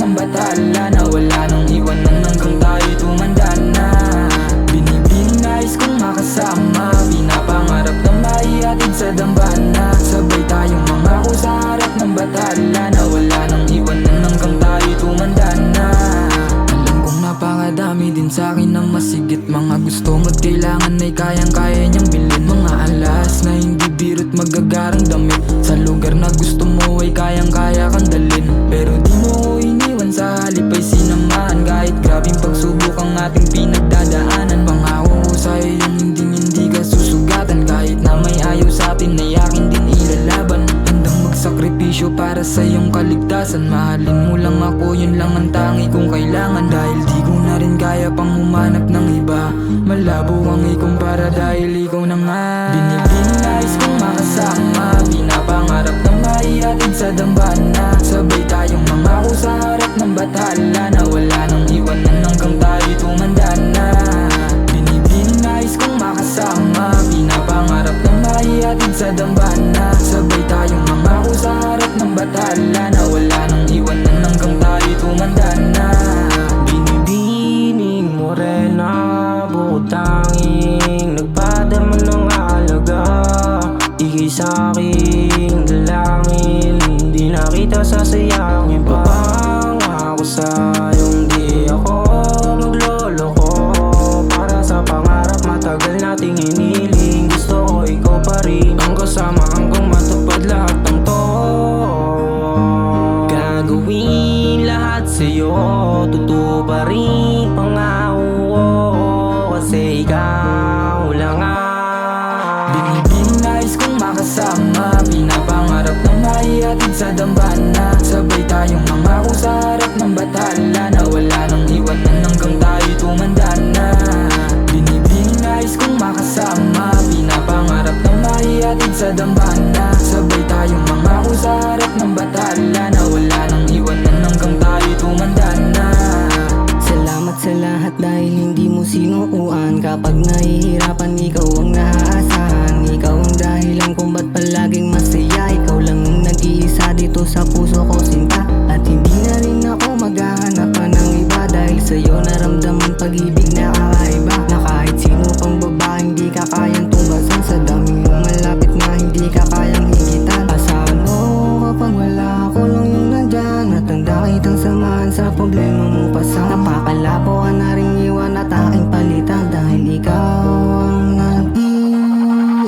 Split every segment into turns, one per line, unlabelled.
ng batala na wala nang iwanan hanggang tayo'y tumanda na. Binibining nais kong makasama, pinapangarap na maihatid sa dambana. Sabay tayong mangako sa harap ng batala na wala nang iwanan hanggang tayo'y tumanda na. Alam kong napakadami din sa'kin na masigit, mga gusto mo't kailangan ay kayang-kaya niyang bilhin. Mga alas na hindi biro't magagarang damit, sa lugar na gusto mo ay kayang-kaya kang dalhin. Pero di mo ko iniwan, sa halip ay sinamahan. Kahit grabing pagsubok ang ating pinagdadaanan, pangako ko sa'yo yung hindi ka susugatan. Kahit na may ayaw sa'tin ay akin din ilalaban. Handang magsakripisyo para sa iyong kaligtasan. Mahalin mo lang ako, yun lang ang tangi kong kailangan. Dahil di ko na rin kaya pang humanap ng iba, malabo ang ikumpara dahil ikaw na nga. Binibining nais kong makasama, pinapangarap na maihatid sa dambana. Sabay tayong mangako sa harap ng batala na wala nang iwanan hanggang tayo'y tumanda na. Binibining nais kong makasama, pinapangarap na maihatid sa dambana. Sabay tayong mangako sa harap ng batala na wala nang iwanan hanggang tayo'y tumanda na.
Binibining morena, bukod tanging nagpadama ng alaga. Ika'y sa'king dalangin, di na kita sasayangin pa. Pangako sa'yong di ako magloloko, para sa pangarap matagal nating hiniling. Gusto ko ikaw pa rin ang kasama hanggang matupad lahat ng to. Gagawin lahat sa'yo, totoo pa rin pangako ko, kasi ikaw lang ang
Binibining nais kong makasama, pinapangarap na maihatid sa dambana. Sabay tayong mangako sa harap ng batala na wala nang iwanan hanggang tayo'y tumanda na. Binibining nais kong makasama, pinapangarap na maihatid sa dambana. Sabay tayong mangako sa harap ng batala na wala nang iwanan hanggang tayo'y tumanda na.
Salamat sa lahat dahil hindi mo sinukuan. Kapag nahihirapan, ikaw ang naaasahan. Ikaw ang dahilan kung ba't palaging masaya. Ikaw lang ang nag-iisa dito sa puso ko, sinta. At hindi na rin ako maghahanap pa ng iba, dahil sa'yo naramdaman pag-ibig na kakaiba. Na kahit sino pang babaeng di ka kayang tumbasan, sa daming lumalapit na hindi ka kayang higitan. Asahan mo kapag wala ako lang yung nandyan, at handa kitang samahan sa problema mo pasan. Napakalabo ka na rin iwan at aking palitan, dahil ikaw ang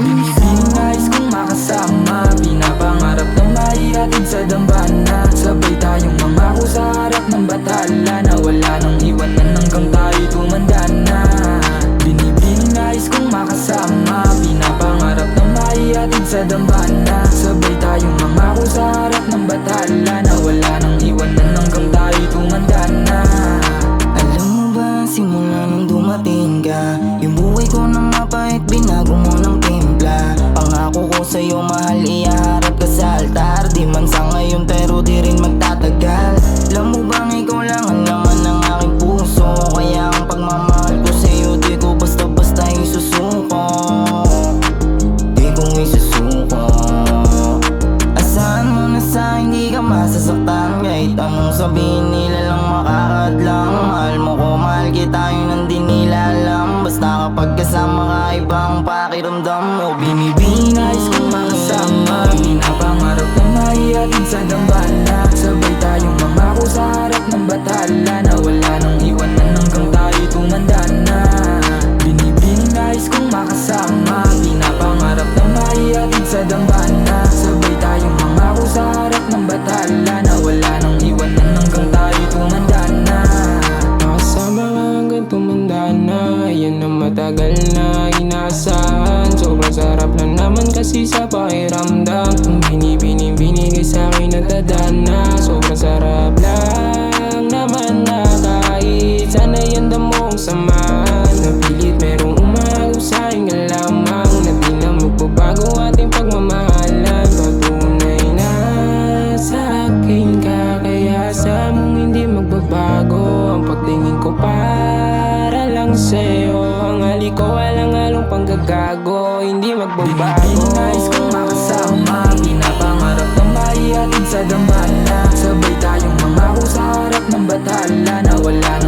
Binibining nais kong makasama, pinapangarap na maihatid sa dambana. Sabay tayong mangako sa harap ng batala na wala nang iwanan hanggang tayo'y tumanda na. Binibining nais kong makasama, pinapangarap na maihatid sa dambana. Sabay tayong mangako sa harap ng batala na wala nang iwanan hanggang tayo'y tumanda na.
Alam mo ba, simula nung dumating ka, yung buhay ko na mapait, binago mo ng timpla. Pangako ko sa'yo, mahal, iharap ka sa altar. Di man sa ngayon pero di rin magtatagal. Alam mo bang ikaw lang ang laman ng aking puso, kaya ang pagmamahal ko sa'yo di ko basta-basta isusuko. Di kong isusuko. Asahan mo na sa hindi ka masasaktan, kahit anong sabihin nila lang makakadlang. Mahal mo ko, mahal kita, yun ang di nila alam. Basta kapag kasama ka, ibang pakiramdam mo.
Binibining nais kong makasama, pinapangarap na maihatid sa dambana. Sabay tayong mangako sa harap ng batala na wala nang iwanan hanggang tayo'y tumanda na. Binibining nais kong makasama, pinapangarap na maihatid sa dambana. Sabay tayong mangako sa harap ng batala na wala nang iwanan hanggang tayo'y tumanda na.
Nakasama ka hanggang tumanda na, yan ang matagal na inaasahan. Sobrang sarap lang naman kasi sa pakiramdam, kung binibinibinigay sa'kin at tadhana. Sobrang sarap lang naman na kahit sana yan damong samahan. Napilit merong umahaw sa'king alamang na di na magbabago ating pagmamahalan. Patunay na sa'kin ka, kaya sa mong hindi magbabago ang pagtingin ko para lang sa'yo. Ang halik ko walang halong panggagago, hindi magbabago.
Binibining nais kong makasama, pinapangarap na maihatid sa dambana. Sabay tayong mangako sa harap ng at hala na wala